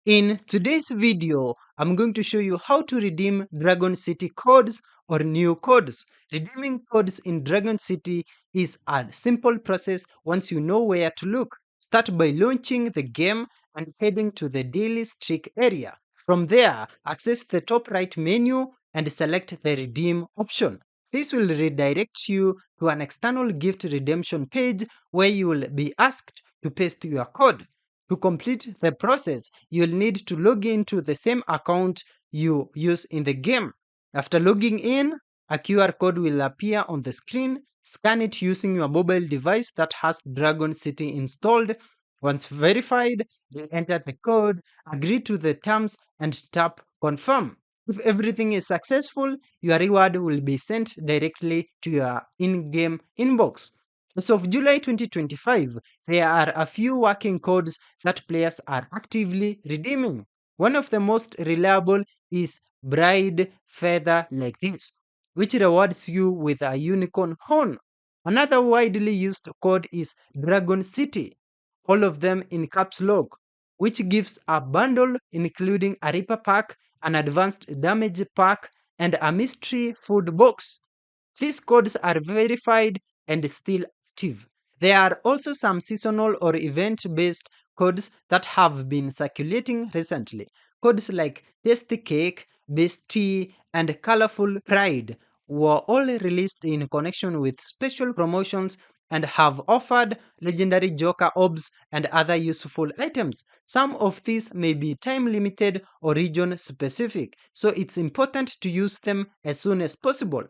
In today's video, I'm going to show you how to redeem Dragon City codes or new codes. Redeeming codes in Dragon City is a simple process once you know where to look. Start by launching the game and heading to the daily streak area. From there, access the top right menu and select the redeem option. This will redirect you to an external gift redemption page where you will be asked to paste your code. To complete the process, you'll need to log into the same account you use in the game. After logging in, a QR code will appear on the screen. Scan it using your mobile device that has Dragon City installed. Once verified, you enter the code, agree to the terms, and tap confirm. If everything is successful, your reward will be sent directly to your in game inbox. As of July 2025, there are a few working codes that players are actively redeeming. One of the most reliable is Bride Feather like this, which rewards you with a unicorn horn. Another widely used code is Dragon City, all of them in caps lock, which gives a bundle including a Reaper pack, an advanced damage pack, and a mystery food box. These codes are verified and still active. There are also some seasonal or event based codes that have been circulating recently. Codes like Tasty Cake, Best Tea, and Colorful Pride were all released in connection with special promotions and have offered legendary Joker orbs and other useful items. Some of these may be time limited or region specific, so it's important to use them as soon as possible.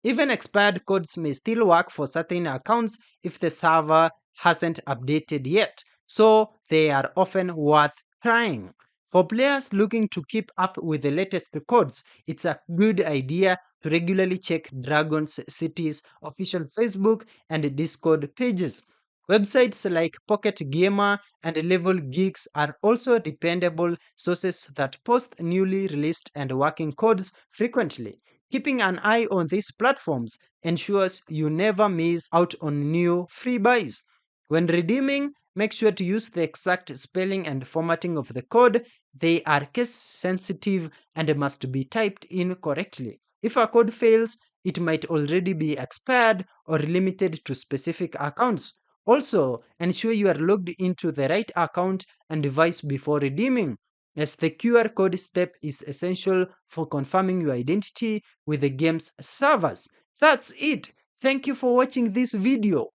Even expired codes may still work for certain accounts if the server hasn't updated yet, so they are often worth trying. For players looking to keep up with the latest codes, it's a good idea to regularly check Dragon City's official Facebook and Discord pages. Websites like Pocket Gamer and Level Geeks are also dependable sources that post newly released and working codes frequently. Keeping an eye on these platforms ensures you never miss out on new free buys. When redeeming, make sure to use the exact spelling and formatting of the code. They are case sensitive and must be typed in correctly. If a code fails, it might already be expired or limited to specific accounts. Also, ensure you are logged into the right account and device before redeeming, as the QR code step is essential for confirming your identity with the game's servers. That's it. Thank you for watching this video.